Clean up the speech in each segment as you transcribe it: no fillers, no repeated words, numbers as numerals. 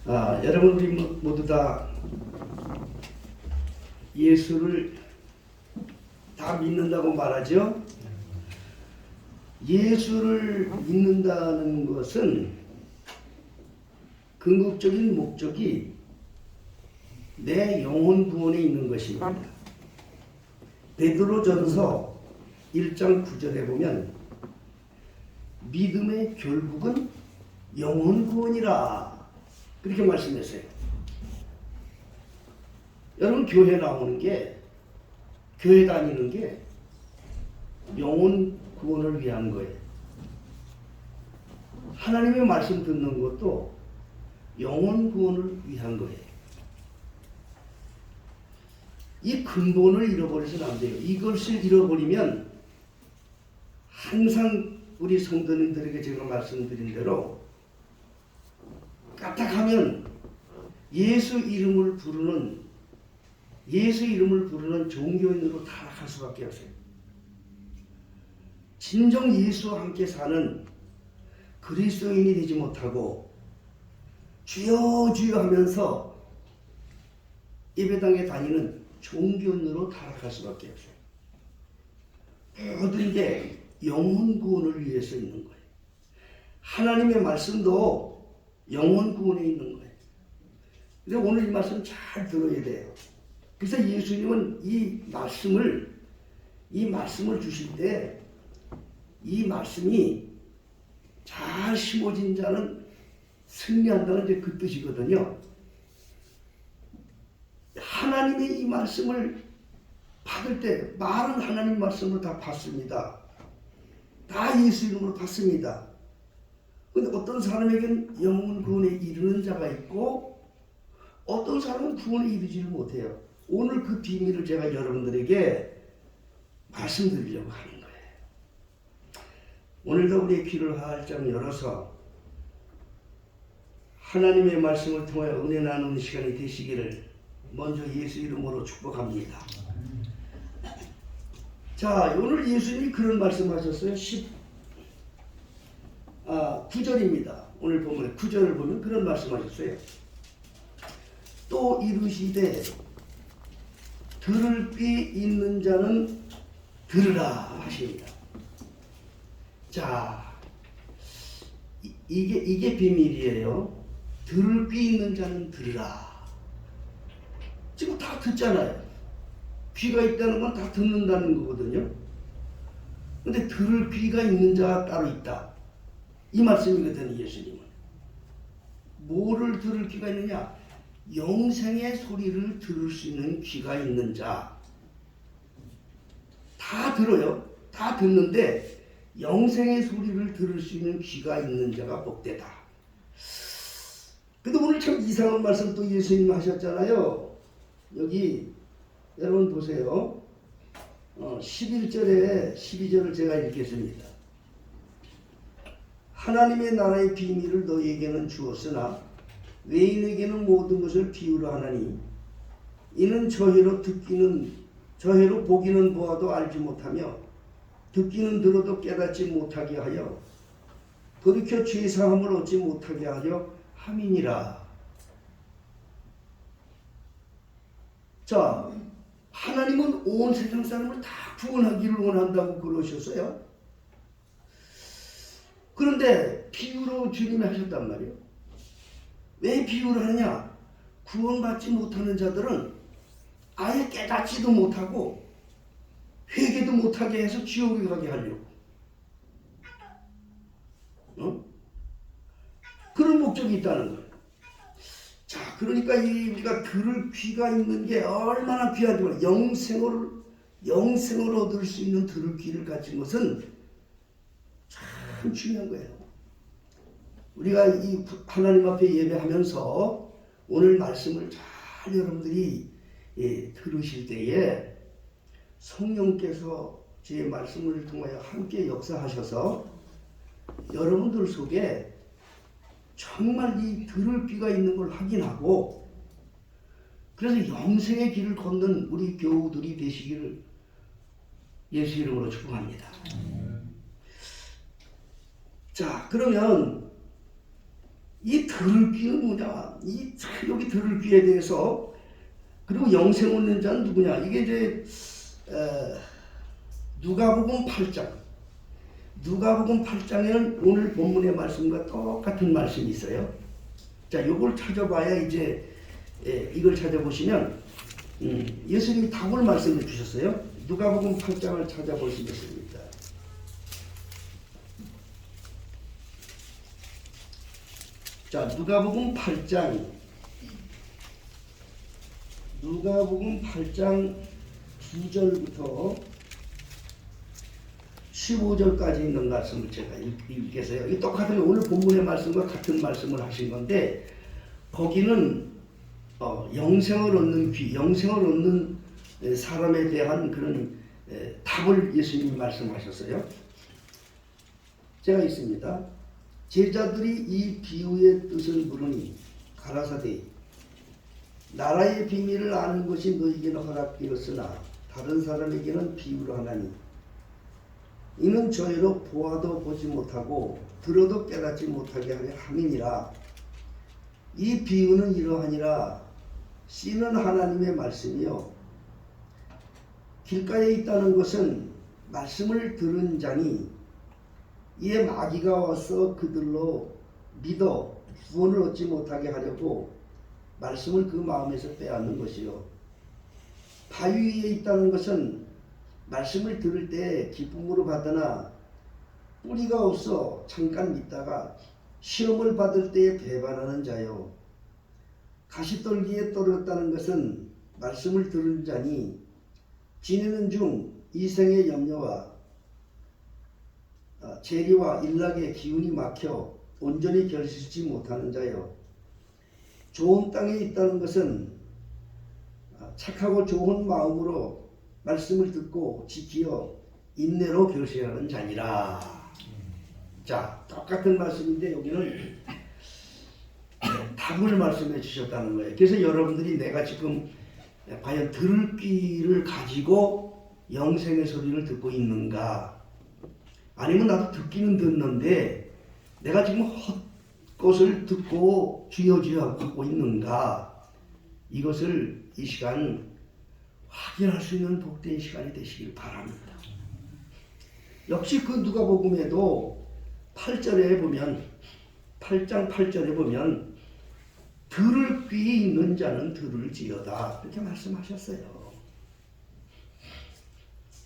여러분 우리 모두 다 예수를 다 믿는다고 말하죠. 예수를 믿는다는 것은 궁극적인 목적이 내 영혼 구원에 있는 것입니다. 베드로전서 1장 9절에 보면 믿음의 결국은 영혼 구원이라 그렇게 말씀했어요. 여러분 교회 나오는 게, 교회 다니는 게 영혼 구원을 위한 거예요. 하나님의 말씀 듣는 것도 영혼 구원을 위한 거예요. 이 근본을 잃어버리서는 안 돼요. 이것을 잃어버리면 항상 우리 성도님들에게 제가 말씀드린 대로 까딱하면 예수 이름을 부르는 종교인으로 타락할 수밖에 없어요. 진정 예수와 함께 사는 그리스도인이 되지 못하고 주여 주여 하면서 예배당에 다니는 종교인으로 타락할 수밖에 없어요. 모든 게 영혼 구원을 위해서 있는 거예요. 하나님의 말씀도 영혼 구원에 있는 거예요. 그래서 오늘 이 말씀 잘 들어야 돼요. 그래서 예수님은 이 말씀을 주실 때 이 말씀이 잘 심어진 자는 승리한다는 이제 그 뜻이거든요. 하나님의 이 말씀을 받을 때 말은 하나님 말씀으로 다 받습니다. 다 예수 이름으로 받습니다. 그런데 어떤 사람에게는 영혼 구원에 이르는 자가 있고 어떤 사람은 구원에 이르지를 못해요. 오늘 그 비밀을 제가 여러분들에게 말씀드리려고 하는 거예요. 오늘도 우리의 귀를 활짝 열어서 하나님의 말씀을 통하여 은혜 나누는 시간이 되시기를 먼저 예수 이름으로 축복합니다. 자, 오늘 예수님이 그런 말씀하셨어요. 9절입니다. 오늘 보면 9절을 보면 그런 말씀하셨어요. 또 이르시되 들을 귀 있는 자는 들으라 하십니다. 자, 이게 비밀이에요. 들을 귀 있는 자는 들으라. 지금 다 듣잖아요. 귀가 있다는 건 다 듣는다는 거거든요. 근데 들을 귀가 있는 자가 따로 있다. 이 말씀이거든요, 예수님은. 뭐를 들을 귀가 있느냐? 영생의 소리를 들을 수 있는 귀가 있는 자. 다 들어요. 다 듣는데 영생의 소리를 들을 수 있는 귀가 있는 자가 복되다. 근데 오늘 참 이상한 말씀 또 예수님 하셨잖아요. 여기 여러분 보세요. 11절에 12절을 제가 읽겠습니다. 하나님의 나라의 비밀을 너희에게는 주었으나 외인에게는 모든 것을 비유로 하나니 이는 저희로 보기는 보아도 알지 못하며 듣기는 들어도 깨닫지 못하게 하여 돌이켜 죄사함을 얻지 못하게 하려 함이니라. 자, 하나님은 온 세상 사람을 다 구원하기를 원한다고 그러셨어요. 그런데 비유로 주님이 하셨단 말이에요. 왜 비유를 하느냐? 구원받지 못하는 자들은 아예 깨닫지도 못하고 회개도 못하게 해서 지옥에 가게 하려고. 그런 목적이 있다는 거예요. 자, 그러니까 우리가 들을 귀가 있는 게 얼마나 귀하지만 영생을 얻을 수 있는 들을 귀를 가진 것은 참 중요한 거예요. 우리가 이 하나님 앞에 예배하면서 오늘 말씀을 잘 여러분들이 들으실 때에 성령께서 제 말씀을 통하여 함께 역사하셔서 여러분들 속에 정말 이 들을 귀가 있는 걸 확인하고 그래서 영생의 길을 걷는 우리 교우들이 되시기를 예수 이름으로 축복합니다. 자, 그러면 이 들을 귀는 뭐냐? 여기 들을 귀에 대해서, 그리고 영생 얻는 자는 누구냐? 이게 이제 누가복음 8장. 누가복음 8장에는 오늘 본문의 말씀과 똑같은 말씀이 있어요. 자, 이걸 찾아봐야 이제 이걸 찾아보시면 예수님이 답을 말씀해 주셨어요. 누가복음 8장을 찾아보시겠습니다. 자, 누가복음 8장 2절부터 15절까지 있는 말씀을 제가 읽겠어요. 이 똑같은 오늘 본문의 말씀과 같은 말씀을 하신 건데, 거기는 영생을 얻는 귀, 영생을 얻는 사람에 대한 그런 답을 예수님이 말씀하셨어요. 제가 있습니다. 제자들이 이 비유의 뜻을 물으니 가라사대, 나라의 비밀을 아는 것이 너희에게는 허락되었으나 다른 사람에게는 비유로 하나니, 이는 저희로 보아도 보지 못하고 들어도 깨닫지 못하게 하려 함이니라. 이 비유는 이러하니라. 씨는 하나님의 말씀이요, 길가에 있다는 것은 말씀을 들은 자니, 이에 마귀가 와서 그들로 믿어 구원을 얻지 못하게 하려고 말씀을 그 마음에서 빼앗는 것이요, 바위 위에 있다는 것은 말씀을 들을 때 기쁨으로 받으나 뿌리가 없어 잠깐 믿다가 시험을 받을 때에 배반하는 자요, 가시떨기에 떨어졌다는 것은 말씀을 들은 자니 지내는 중 이생의 염려와 재리와 일락의 기운이 막혀 온전히 결실치 못하는 자요, 좋은 땅에 있다는 것은 착하고 좋은 마음으로 말씀을 듣고 지키어 인내로 결실하는 자니라. 자, 똑같은 말씀인데 여기는 답을 말씀해 주셨다는 거예요. 그래서 여러분들이 내가 지금 과연 들을 귀를 가지고 영생의 소리를 듣고 있는가, 아니면 나도 듣기는 듣는데 내가 지금 헛것을 듣고 주여주여 하고 있는가, 이것을 이 시간 확인할 수 있는 복된 시간이 되시길 바랍니다. 역시 그 누가복음에도 8절에 보면, 8장 8절에 보면 들을 귀 있는 자는 들을지어다, 그렇게 말씀하셨어요.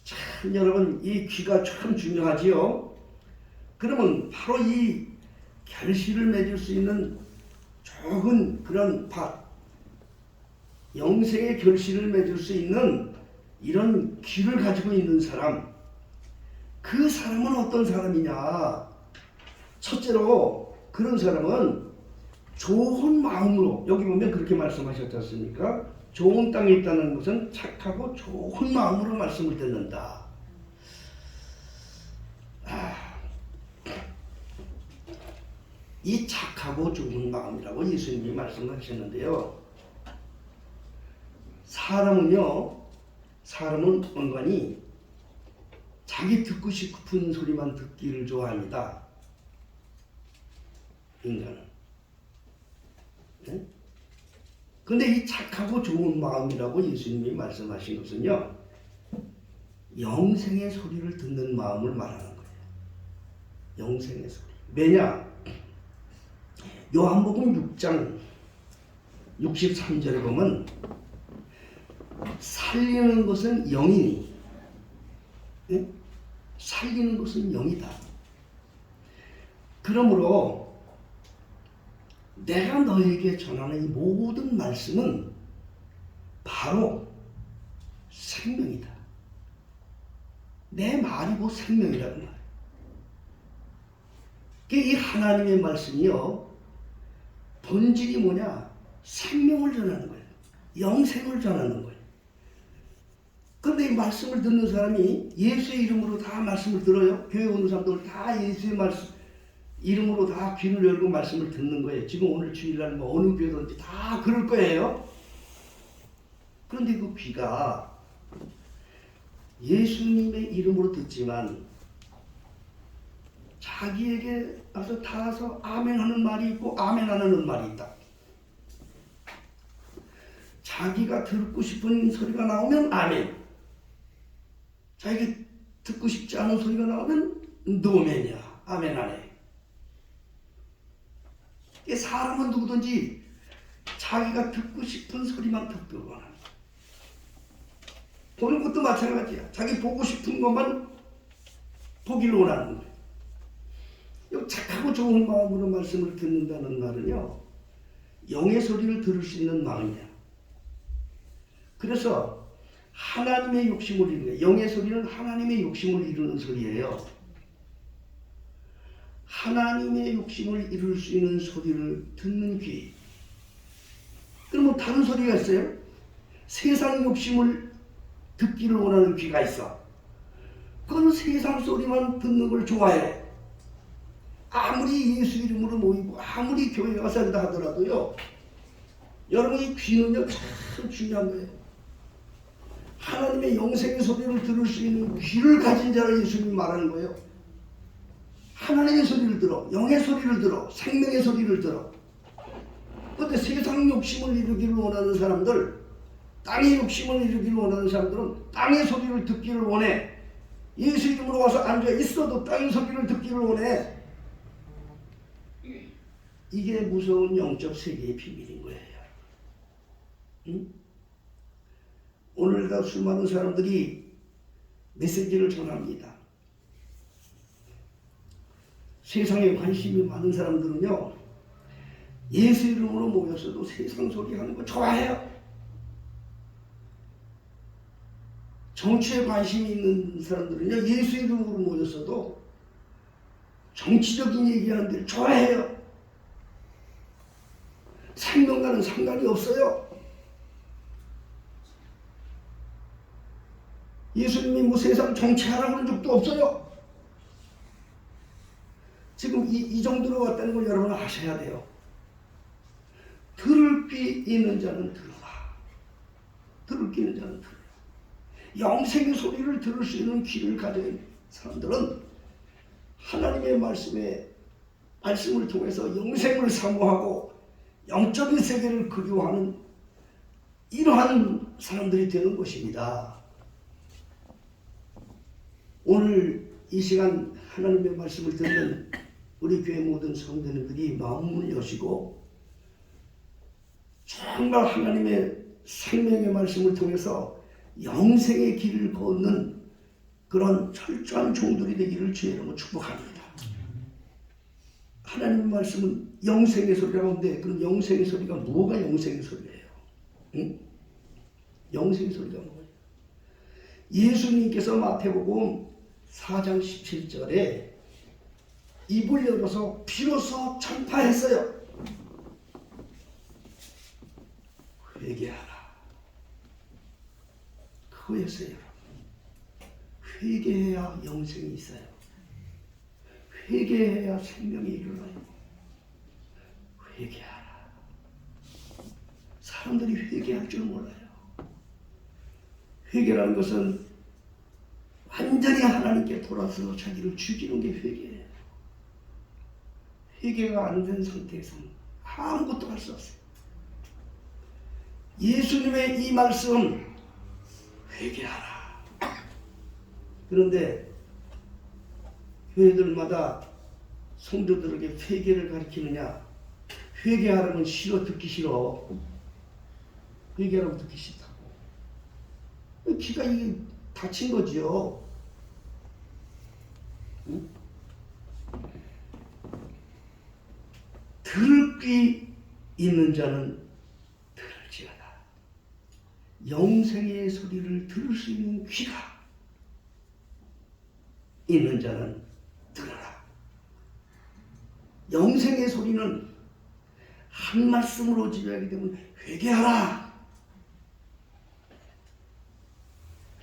참 여러분, 이 귀가 참 중요하지요. 그러면 바로 이 결실을 맺을 수 있는 좋은 그런 영생의 결실을 맺을 수 있는 이런 귀를 가지고 있는 사람, 그 사람은 어떤 사람이냐? 첫째로 그런 사람은 좋은 마음으로, 여기 보면 그렇게 말씀하셨지 않습니까? 좋은 땅에 있다는 것은 착하고 좋은 마음으로 말씀을 듣는다. 이 착하고 좋은 마음이라고 예수님이 말씀하셨는데요, 사람은 은근히 자기 듣고 싶은 소리만 듣기를 좋아합니다. 인간은. 네? 근데 이 착하고 좋은 마음이라고 예수님이 말씀하신 것은요, 영생의 소리를 듣는 마음을 말하는 거예요. 영생의 소리. 왜냐? 요한복음 6장 63절에 보면 살리는 것은 영이니, 네? 살리는 것은 영이다. 그러므로 내가 너에게 전하는 이 모든 말씀은 바로 생명이다. 내 말이고 생명이라는 말이에요. 이 하나님의 말씀이요, 본질이 뭐냐? 생명을 전하는 거예요. 영생을 전하는 거예요. 그런데 이 말씀을 듣는 사람이 예수의 이름으로 다 말씀을 들어요. 교회 오는 사람들 다 예수의 말씀 이름으로 다 귀를 열고 말씀을 듣는 거예요. 지금 오늘 주일날 뭐 어느 교회든지 다 그럴 거예요. 그런데 그 귀가 예수님의 이름으로 듣지만 자기에게 와서 닿아서 아멘 하는 말이 있고 아멘 안 하는 말이 있다. 자기가 듣고 싶은 소리가 나오면 아멘, 자기가 듣고 싶지 않은 소리가 나오면 노멘이야. 아멘 안 해. 사람은 누구든지 자기가 듣고 싶은 소리만 듣기를 원합니다. 보는 것도 마찬가지야. 자기 보고 싶은 것만 보기를 원하는 거예요. 이 착하고 좋은 마음으로 말씀을 듣는다는 말은요, 영의 소리를 들을 수 있는 마음이야. 그래서 하나님의 욕심을 이루는 거예요. 영의 소리는 하나님의 욕심을 이루는 소리예요. 하나님의 욕심을 이룰 수 있는 소리를 듣는 귀. 그러면 다른 소리가 있어요? 세상 욕심을 듣기를 원하는 귀가 있어. 그건 세상 소리만 듣는 걸 좋아해. 아무리 예수 이름으로 모이고 아무리 교회 가서 한다 하더라도요, 여러분이 귀는요 참 중요한 거예요. 하나님의 영생의 소리를 들을 수 있는 귀를 가진 자를 예수님이 말하는 거예요. 하나님의 소리를 들어, 영의 소리를 들어, 생명의 소리를 들어. 그런데 세상 욕심을 이루기를 원하는 사람들, 땅의 욕심을 이루기를 원하는 사람들은 땅의 소리를 듣기를 원해. 예수 이름으로 와서 앉아 있어도 땅의 소리를 듣기를 원해. 이게 무서운 영적 세계의 비밀인 거예요. 응? 오늘날 수많은 사람들이 메시지를 전합니다. 세상에 관심이 많은 사람들은요, 예수 이름으로 모였어도 세상 소리 하는 거 좋아해요. 정치에 관심이 있는 사람들은요, 예수 이름으로 모였어도 정치적인 얘기하는 데를 좋아해요. 생명과는 상관이 없어요. 예수님이 뭐 세상 정치하라고 하는 적도 없어요. 지금 이 정도로 왔다는 걸 여러분 아셔야 돼요. 들을 귀 있는 자는 들어라. 들을 귀 있는 자는 들어라. 영생의 소리를 들을 수 있는 귀를 가진 사람들은 하나님의 말씀을 통해서 영생을 사모하고 영적인 세계를 그리워하는 이러한 사람들이 되는 것입니다. 오늘 이 시간 하나님의 말씀을 듣는 우리 교회 모든 성도님들이 마음을 여시고 정말 하나님의 생명의 말씀을 통해서 영생의 길을 걷는 그런 철저한 종들이 되기를 주의 이름으로 축복합니다. 하나님의 말씀은 영생의 소리라고 하는데, 그럼 영생의 소리가 뭐가 영생의 소리예요? 응? 영생의 소리가 뭐예요? 예수님께서 마태복음 4장 17절에 입을 열어서 비로소 전파했어요. 회개하라. 그거였어요. 회개해야 영생이 있어요. 회개해야 생명이 일어나요. 회개하라. 사람들이 회개할 줄 몰라요. 회개라는 것은 완전히 하나님께 돌아서 자기를 죽이는 게 회개예요. 회개가 안 된 상태에서는 아무것도 할 수 없어요. 예수님의 이 말씀, 회개하라. 그런데 교회들마다 성도들에게 회개를 가르치느냐? 회개하라면 싫어, 듣기 싫어. 회개하라고 듣기 싫다고. 귀가 이게 다친 거지요. 응? 들을 귀 있는 자는 들을지어다. 영생의 소리를 들을 수 있는 귀가 있는 자는 들어라. 영생의 소리는 한 말씀으로 지배하기 때문에 회개하라.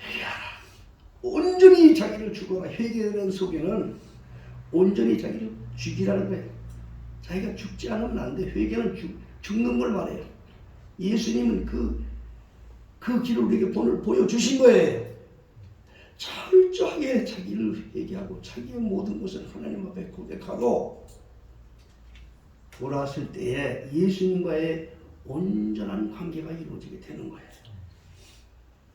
회개하라. 온전히 자기를 죽어라. 회개하는 속에는 온전히 자기를 죽이라는 거예요. 자기가 죽지 않으면 안 돼. 회개는 죽는 걸 말해요. 예수님은 그 길을 우리에게 보여주신 거예요. 철저하게 그렇게 자기를 회개하고 자기의 모든 것을 하나님 앞에 고백하고 돌아왔을 때에 예수님과의 온전한 관계가 이루어지게 되는 거예요.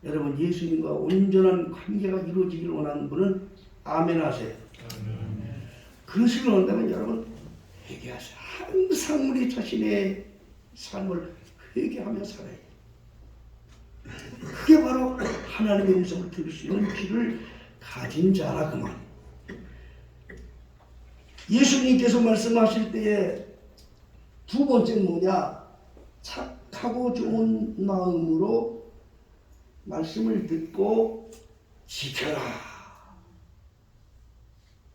여러분, 예수님과 온전한 관계가 이루어지길 원하는 분은 아멘 하세요. 그것을 원한다면 여러분 회개하세요. 항상 우리 자신의 삶을 회개하며 살아야 돼요. 그게 바로 하나님의 음성을 들을 수 있는 귀를 가진 자라 그 말. 예수님께서 말씀하실 때에 두 번째는 뭐냐? 착하고 좋은 마음으로 말씀을 듣고 지켜라.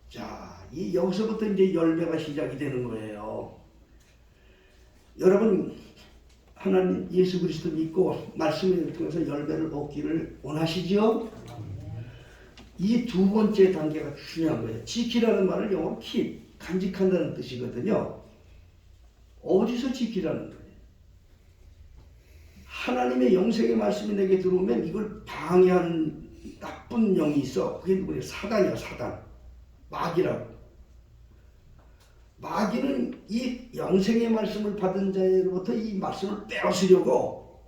자, 여기서부터 이제 열매가 시작이 되는 거예요. 여러분, 하나님 예수 그리스도 믿고 말씀을 통해서 열매를 얻기를 원하시죠? 이 두 번째 단계가 중요한 거예요. 지키라는 말을 영어로 keep, 간직한다는 뜻이거든요. 어디서 지키라는 거예요? 하나님의 영생의 말씀이 내게 들어오면 이걸 방해하는 나쁜 영이 있어. 그게 누구예요? 사단이야, 사단. 마귀라고. 마귀는 이 영생의 말씀을 받은 자로부터 이 말씀을 빼앗으려고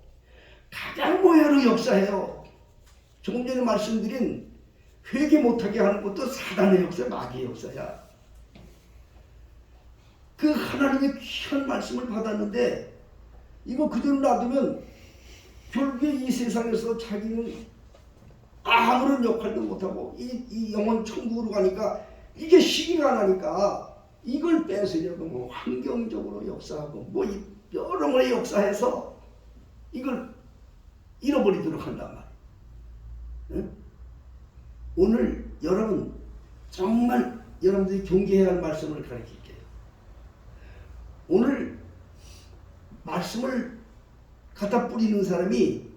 가장 모해로 역사해요. 조금 전에 말씀드린 회개 못하게 하는 것도 사단의 역사, 마귀의 역사야. 그 하나님의 귀한 말씀을 받았는데 이거 그대로 놔두면 결국에 이 세상에서 자기는 아무런 역할도 못하고 이 영혼 천국으로 가니까 이게 시기가 나니까 이걸 뺏으려고 뭐 환경적으로 역사하고 뭐 여러 가지 역사해서 이걸 잃어버리도록 한단 말이에요. 응? 오늘 여러분 정말 여러분들이 경계해야 할 말씀을 가르칠게요. 오늘 말씀을 갖다 뿌리는 사람이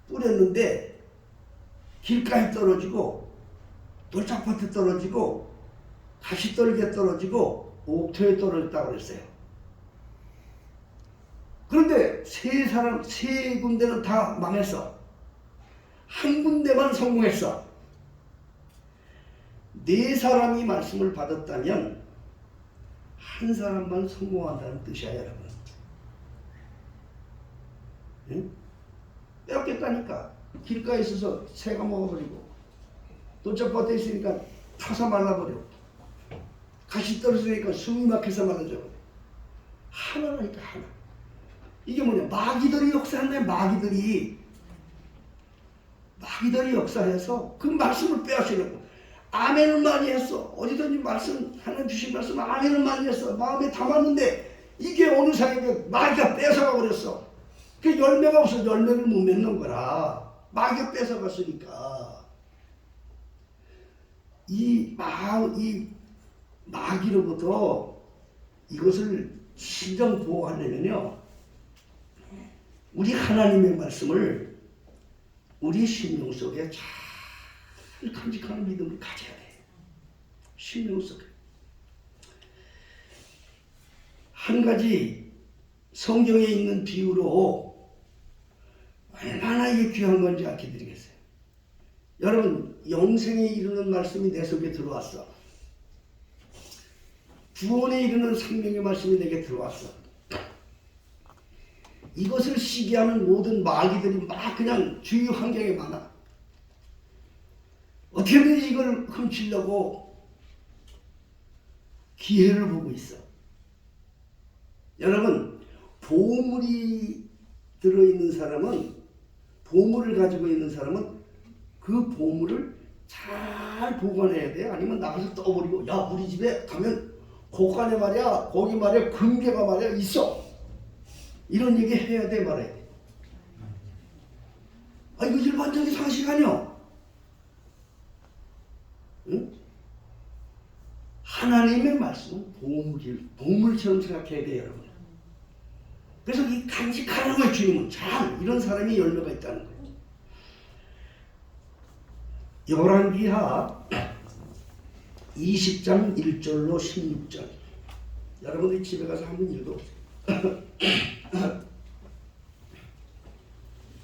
뿌렸는데 길가에 떨어지고 돌짝밭에 떨어지고 가시떨기에 떨어지고 옥토에 떨어졌다고 그랬어요. 그런데 세 군데는 다 망했어. 한 군데만 성공했어. 네 사람이 말씀을 받았다면 한 사람만 성공한다는 뜻이야, 여러분. 응? 뺏겼다니까. 길가에 있어서 새가 먹어버리고 돌짝밭에 있으니까 타서 말라버려. 가시 떨어지니까 숨이 막혀서 말라져. 하나라니까, 하나. 이게 뭐냐? 마귀들이 역사한다. 마귀들이 역사해서 그 말씀을 빼앗으려고. 아멘을 많이 했어. 어디든지 말씀, 하나님 주신 말씀 아멘을 많이 했어. 마음에 담았는데 이게 어느 사람에게 마귀가 뺏어가 버렸어. 그 열매가 없어. 열매를 못 맺는 거라. 마귀가 뺏어갔으니까. 이 마귀로부터 이것을 진정 보호하려면요, 우리 하나님의 말씀을 우리 심령 속에 잘 간직하는 믿음을 가져야 돼. 심령 속에. 한 가지 성경에 있는 비유로 얼마나 이게 귀한 건지 알려드리겠어요. 여러분, 영생에 이르는 말씀이 내 속에 들어왔어. 구원에 이르는 생명의 말씀이 내게 들어왔어. 이것을 시기하는 모든 마귀들이 막 그냥 주위 환경에 많아. 어떻게든 이걸 훔치려고 기회를 보고 있어. 여러분, 보물이 들어있는 사람은, 보물을 가지고 있는 사람은 그 보물을 잘 보관해야 돼. 아니면 나가서 떠버리고, 야, 우리 집에 가면 곳간에 말이야, 거기 말이야, 금괴가 말이야 있어. 이런 얘기 해야 돼, 말아야 돼. 아, 이거 일반적인 상식 아니야. 응? 하나님의 말씀은 보물처럼 생각해야 돼요, 여러분. 그래서 이 간직하는 거예요, 주님은. 잘, 이런 사람이 열매가 있다는 거예요. 열왕기하 20장 1절로 16절. 여러분들이 집에 가서 한번 읽어보세요.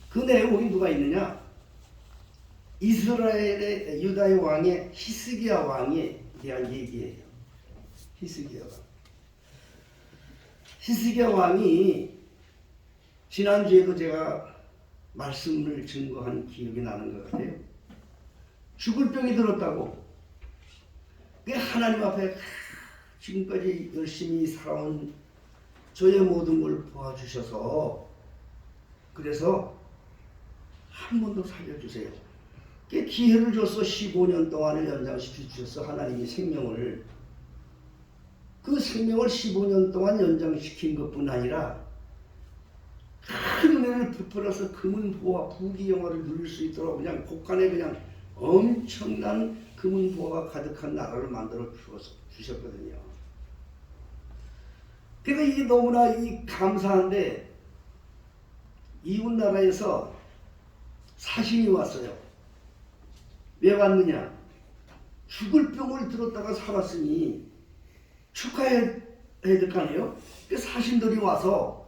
그 내용이 누가 있느냐? 이스라엘의 유다의 왕의 히스기야 왕에 대한 얘기예요. 히스기야 왕. 히스기야 왕이 지난주에도 제가 말씀을 증거한 기억이 나는 것 같아요. 죽을 병이 들었다고. 하나님 앞에 지금까지 열심히 살아온 저의 모든 걸 도와주셔서 그래서 한 번 더 살려주세요. 기회를 줘서 15년 동안을 연장시켜 주셔서 하나님이 생명을 그 생명을 15년 동안 연장시킨 것뿐 아니라 큰 은혜를 베풀어서 금은 보화 부귀 영화를 누릴 수 있도록 그냥 곳간에 그냥 엄청난 금은 보화가 가득한 나라를 만들어 주셨거든요. 그래서 이게 너무나 감사한데 이웃 나라에서 사신이 왔어요. 왜 왔느냐? 죽을 병을 들었다가 살았으니 축하해야 될 거 아니에요? 그 사신들이 와서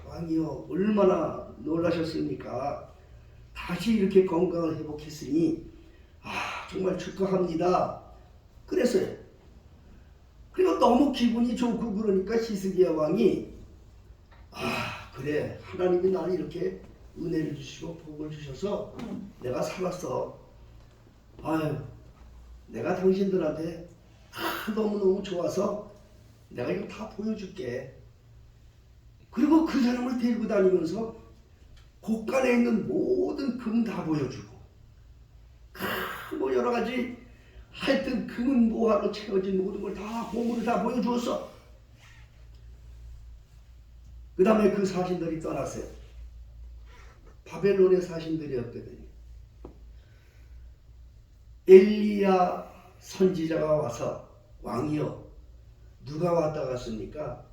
왕이여 얼마나 놀라셨습니까? 다시 이렇게 건강을 회복했으니 정말 축하합니다. 그랬어요. 그리고 너무 기분이 좋고 그러니까 히스기야 왕이 그래 하나님이 나를 이렇게 은혜를 주시고 복을 주셔서 내가 살았어. 내가 당신들한테 너무너무 좋아서 내가 이거 다 보여줄게. 그리고 그 사람을 데리고 다니면서 곳간에 있는 모든 금 다 보여주고 뭐 여러 가지 하여튼 금은 보화로 채워진 모든 걸 다 보물을 다 보여주었어. 그 다음에 그 사신들이 떠났어요. 바벨론의 사신들이었거든요. 엘리야 선지자가 와서 왕이여 누가 왔다 갔습니까?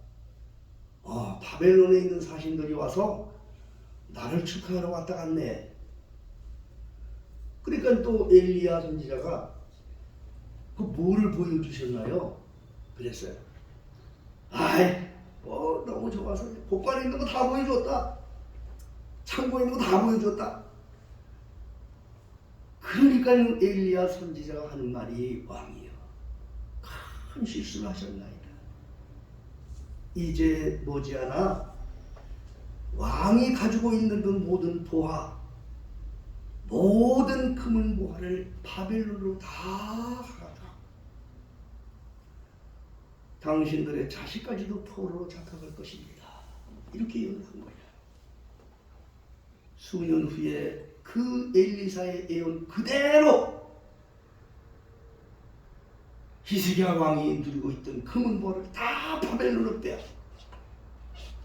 바벨론에 있는 사신들이 와서 나를 축하하러 왔다 갔네. 그러니까 또 엘리야 선지자가 그 뭐를 보여주셨나요? 그랬어요. 너무 좋아서 곳간에 있는 거 다 보여줬다. 창고에 있는 거 다 보여줬다. 그러니까 엘리야 선지자가 하는 말이 왕이여 큰 실수를 하셨나이다. 이제 머지않아 왕이 가지고 있는 그 모든 보화 모든 금은 보화를 바벨론으로 다 가져가 당신들의 자식까지도 포로로 잡혀갈 것입니다. 이렇게 예언한 거예요. 수년 후에 그 엘리사의 예언 그대로 히스기야 왕이 누리고 있던 금은 보화를 다 바벨론으로 빼앗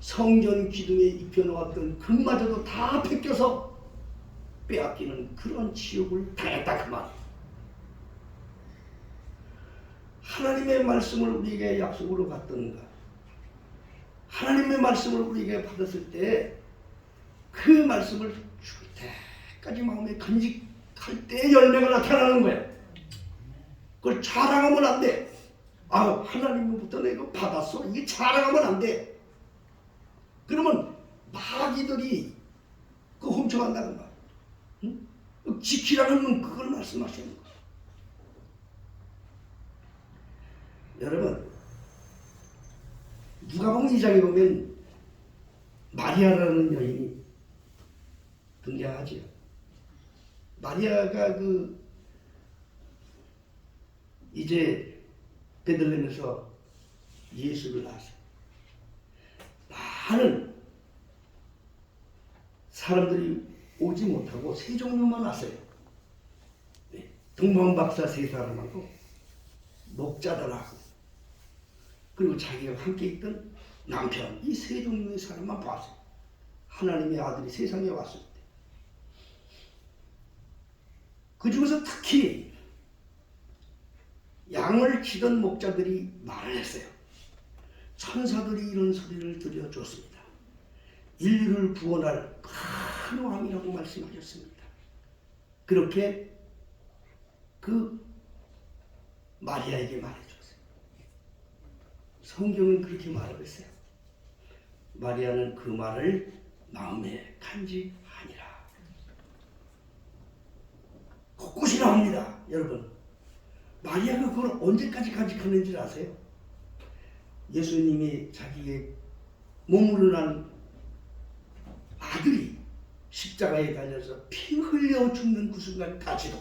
성전 기둥에 입혀놓았던 금마저도 다 벗겨서 빼앗기는 그런 지옥을 당했다 그 말. 하나님의 말씀을 우리에게 약속으로 받던가 하나님의 말씀을 우리에게 받았을 때 그 말씀을 죽을 때까지 마음에 간직할 때 열매가 나타나는 거야. 그걸 자랑하면 안 돼. 하나님으로부터 내가 받았어. 이게 자랑하면 안 돼. 그러면 마귀들이 그거 훔쳐간다는 거야. 응? 지키라는 그걸 말씀하시는 거야. 여러분 누가복음 2장에 보면 마리아라는 여인이 등장하지요. 마리아가 이제 베들레헴에서 예수를 낳았어요. 많은 사람들이 오지 못하고 세 종류만 왔어요. 동방박사 세 사람하고 목자들하고 그리고 자기가 함께 있던 남편 이 세 종류의 사람만 봤어요. 하나님의 아들이 세상에 왔을 때. 그 중에서 특히 양을 치던 목자들이 말을 했어요. 천사들이 이런 소리를 들려줬습니다. 인류를 구원할 큰 왕이라고 말씀하셨습니다. 그렇게 그 마리아에게 말해줬어요. 성경은 그렇게 말하고 있어요. 마리아는 그 말을 마음에 간직하니라. 곳곳이 나옵니다. 여러분, 마리아가 그걸 언제까지 간직하는지 아세요? 예수님이 자기의 몸으로 난 아들이 십자가에 달려서 피 흘려 죽는 그 순간까지도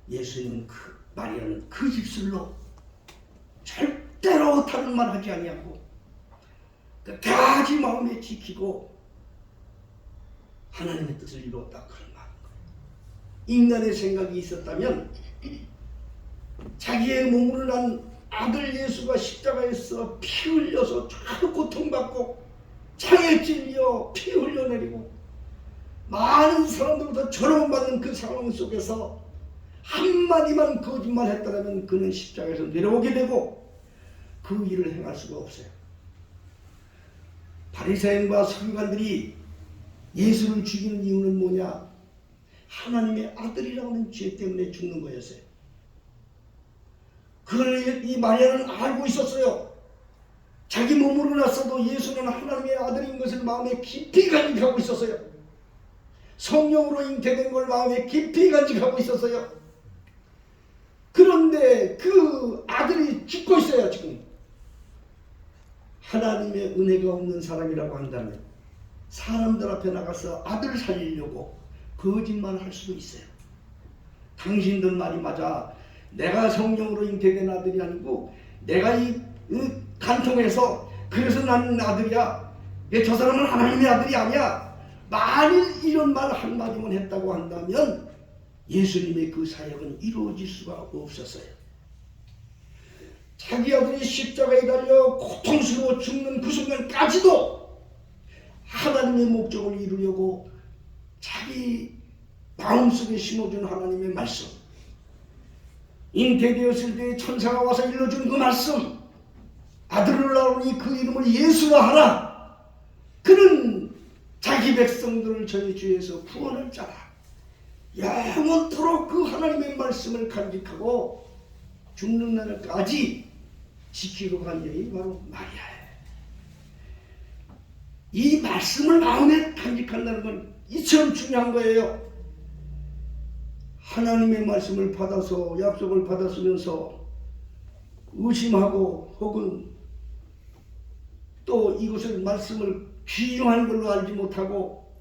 예수님은 마리아는 그 입술로 절대로 다른 말 하지 아니하고 끝까지 마음에 지키고 하나님의 뜻을 이루었다 그런 말인 거예요. 인간의 생각이 있었다면 자기의 몸으로 난 아들 예수가 십자가에서 피 흘려서 참 고통받고 창에 찔려 피 흘려내리고 많은 사람들보다 조롱받는 그 상황 속에서 한마디만 거짓말했다면 그는 십자가에서 내려오게 되고 그 일을 행할 수가 없어요. 바리새인과 서기관들이 예수를 죽이는 이유는 뭐냐? 하나님의 아들이라고 하는 죄 때문에 죽는 거였어요. 그걸 이 마리아는 알고 있었어요. 자기 몸으로 났어도 예수는 하나님의 아들인 것을 마음에 깊이 간직하고 있었어요. 성령으로 잉태된 걸 마음에 깊이 간직하고 있었어요. 그런데 그 아들이 죽고 있어요. 지금 하나님의 은혜가 없는 사람이라고 한다면 사람들 앞에 나가서 아들 살리려고 거짓말을 할 수도 있어요. 당신들 말이 맞아. 내가 성령으로 잉태된 아들이 아니고 내가 이 간통해서 그래서 나는 아들이야. 저 사람은 하나님의 아들이 아니야. 만일 이런 말 한마디만 했다고 한다면 예수님의 그 사역은 이루어질 수가 없었어요. 자기 아들이 십자가에 달려 고통스러워 죽는 그 순간까지도 하나님의 목적을 이루려고 자기 마음속에 심어준 하나님의 말씀, 잉태되었을 때 천사가 와서 일러준 그 말씀, 아들을 낳으니 그 이름을 예수라 하라. 그는 자기 백성들을 저희 주에서 구원할 자라. 영원토록 그 하나님의 말씀을 간직하고 죽는 날까지 지키고 간 여인이 바로 마리아예요. 이 말씀을 마음에 간직한다는 건 이처럼 중요한 거예요. 하나님의 말씀을 받아서 약속을 받았으면서 의심하고 혹은 또 이것을 말씀을 귀중한 걸로 알지 못하고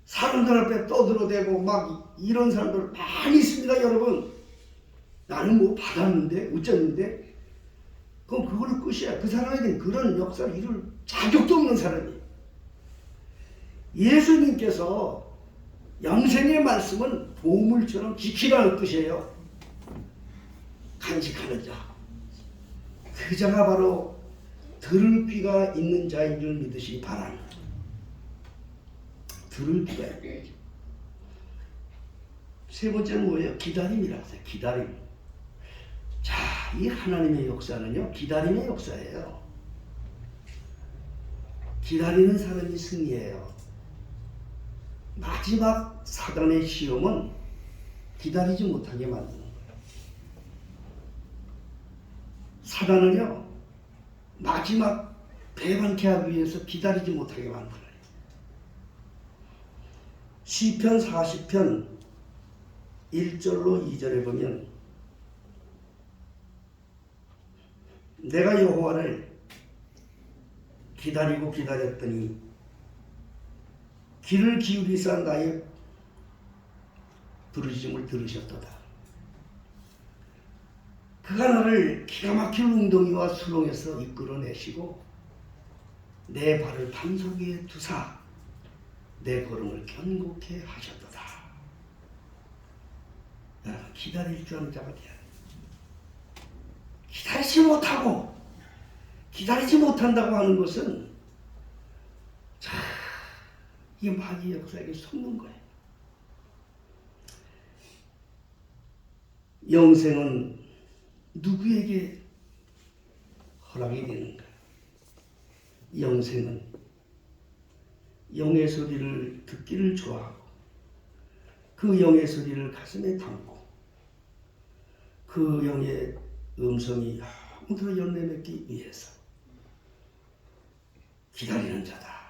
사람들 앞에 떠들어대고 막 이런 사람들 많이 있습니다. 여러분, 나는 뭐 받았는데 어쩌는데 그럼 그걸로 끝이야. 그 사람에게는 그런 역사를 이룰 자격도 없는 사람이에요. 예수님께서 영생의 말씀은 보물처럼 지키라는 뜻이에요. 간직하는 자. 그 자가 바로 들을 귀가 있는 자인 줄 믿으시기 바랍니다. 들을 귀가 있는 자. 세 번째는 뭐예요? 기다림이라고 해요. 기다림. 자, 이 하나님의 역사는요, 기다림의 역사예요. 기다리는 사람이 승리해요. 마지막 사단의 시험은 기다리지 못하게 만드는 거예요. 사단은요, 마지막 배반케 하기 위해서 기다리지 못하게 만들어요. 시편 40편 1절로 2절에 보면 내가 여호와를 기다리고 기다렸더니 귀를 기울이사 나의 부르짖음을 들으셨도다. 그가 나를 기가 막힌 웅덩이와 수렁에서 이끌어내시고 내 발을 반석 위에 두사 내 걸음을 견고케 하셨도다. 기다릴 줄 아는 자가 돼야 돼. 기다리지 못하고 기다리지 못한다고 하는 것은 이 마귀의 역사에게 속는 거예요. 영생은 누구에게 허락이 되는가? 영생은 영의 소리를 듣기를 좋아하고 그 영의 소리를 가슴에 담고 그 영의 음성이 영원토록 열매 맺기 위해서 기다리는 자다.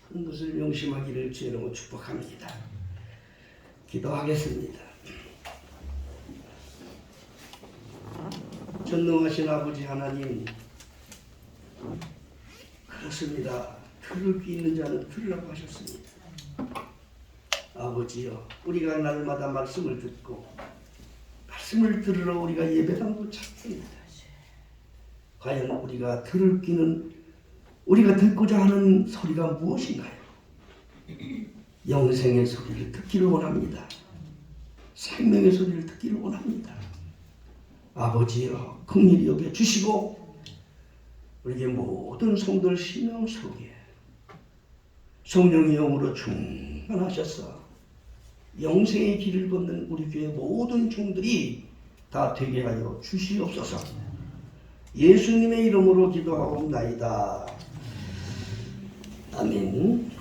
그런 것을 명심하기를 주의 이름으로 축복합니다. 기도하겠습니다. 전능하신 아버지 하나님, 그렇습니다. 들을 귀 있는 자는 들으라고 하셨습니다. 아버지여, 우리가 날마다 말씀을 듣고 말씀을 들으러 우리가 예배당도 찾습니다. 과연 우리가 들을 귀는, 우리가 듣고자 하는 소리가 무엇인가요? 영생의 소리를 듣기를 원합니다. 생명의 소리를 듣기를 원합니다. 아버지여, 긍휼히 여겨 주시고 우리의 모든 성도들 심령 속에 성령의 영으로 충만하셔서 영생의 길을 걷는 우리 교회 모든 종들이 다 되게 하여 주시옵소서. 예수님의 이름으로 기도하옵나이다. 아멘.